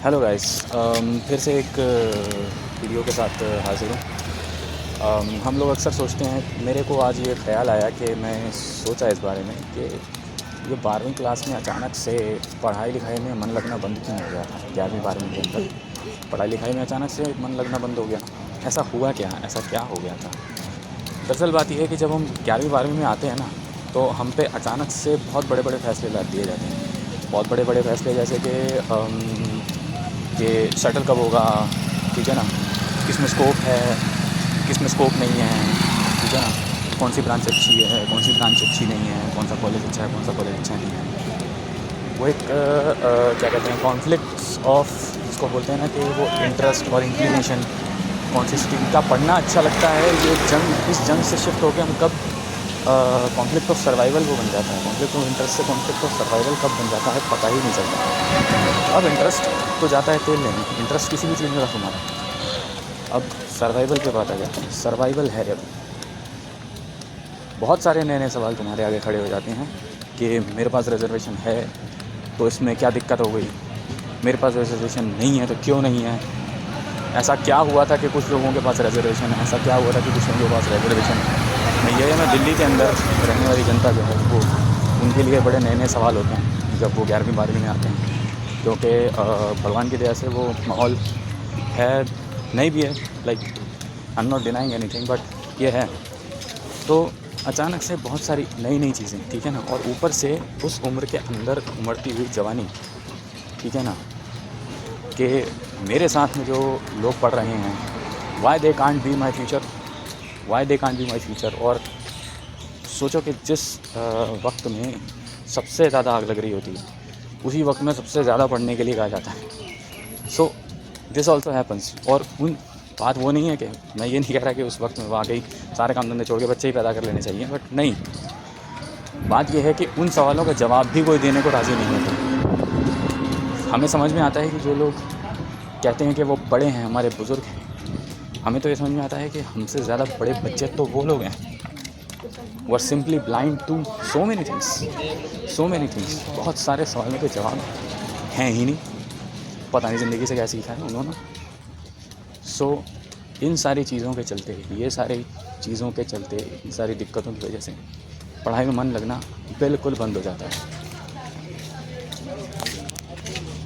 Hello guys, फिर से एक वीडियो के साथ हाज़िर हूँ। हम लोग अक्सर सोचते हैं, मेरे को आज ये ख़्याल आया कि मैं सोचा इस बारे में कि ये 12वीं क्लास में अचानक से पढ़ाई लिखाई में मन लगना बंद क्यों हो गया था। 11वीं 12वीं के अंदर पढ़ाई लिखाई में अचानक से मन लगना बंद हो गया। ऐसा हुआ क्या, ऐसा क्या हो गया था? दरअसल बात यह है कि जब हम 11वीं 12वीं में आते हैं ना, तो हम पे अचानक से बहुत बड़े बड़े फ़ैसले ला दिए जाते हैं। बहुत बड़े बड़े फ़ैसले, जैसे कि शटल कब होगा, ठीक है ना, किस में स्कोप है, किस में स्कोप नहीं है, ठीक है ना, कौन सी ब्रांच अच्छी है, कौन सी ब्रांच अच्छी नहीं है, कौन सा कॉलेज अच्छा है, कौन सा कॉलेज अच्छा नहीं है। वो एक क्या कहते हैं, कॉन्फ्लिक्ट्स ऑफ, जिसको बोलते हैं ना, कि वो इंटरेस्ट और इंक्लिनेशन, कौन सी स्ट्रीम का पढ़ना अच्छा लगता है। ये जंग, इस जंग से शिफ्ट होकर हम कब कॉन्फ्लिक्ट ऑफ सर्वाइवल वो बन जाता है, कॉन्फ्लिक्ट ऑफ इंटरेस्ट से कॉन्फ्लिक्ट ऑफ सर्वाइवल कब बन जाता है पता ही नहीं चलता। अब इंटरेस्ट तो जाता है तेल लेने, इंटरेस्ट किसी भी चीज़ में रख हमारा। अब सर्वाइवल पे बात आ जाती है। सर्वाइवल है जब बहुत सारे नए नए सवाल तुम्हारे आगे खड़े हो जाते हैं कि मेरे पास रिजर्वेशन है तो इसमें क्या दिक्कत हो गई, मेरे पास रिजर्वेशन नहीं है तो क्यों नहीं है, ऐसा क्या हुआ था कि कुछ लोगों के पास रिजर्वेशन है, ऐसा क्या हुआ था कि कुछ लोगों के पास रिजर्वेशन नहीं है। मैं दिल्ली के अंदर रहने वाली जनता जो है वो, उनके लिए बड़े नए नए सवाल होते हैं जब वो 11वीं 12वीं में आते हैं, क्योंकि भगवान की दया से वो माहौल है, नहीं भी है, like I am not denying anything, but ये है। तो अचानक से बहुत सारी नई नई चीज़ें, ठीक है ना, और ऊपर से उस उम्र के अंदर उमड़ती हुई जवानी, ठीक है ना, कि मेरे साथ में जो लोग पढ़ रहे हैं, why they can't be my future, why they can't be my future. और सोचो कि जिस वक्त में सबसे ज़्यादा आग लग रही होती है, उसी वक्त में सबसे ज़्यादा पढ़ने के लिए कहा जाता है। So this also happens. और उन बात वो नहीं है कि मैं ये नहीं कह रहा कि उस वक्त में वाकई सारे काम धंधे छोड़ के बच्चे ही पैदा कर लेने चाहिए, बट नहीं, बात यह है कि उन सवालों का जवाब भी कोई देने को राज़ी नहीं होता। हमें समझ में आता है कि जो लोग कहते हैं कि वो बड़े हैं, हमारे बुज़ुर्ग हैं, हमें तो ये समझ में आता है कि हमसे ज़्यादा बड़े बच्चे तो वो लोग हैं वो are simply blind to so many things. बहुत सारे सवालों के जवाब हैं ही नहीं, पता नहीं ज़िंदगी से क्या सीखा है उन्होंने। सो इन सारी चीज़ों के चलते, ये सारी चीज़ों के चलते, इन सारी दिक्कतों की वजह से पढ़ाई में मन लगना बिल्कुल बंद हो जाता है।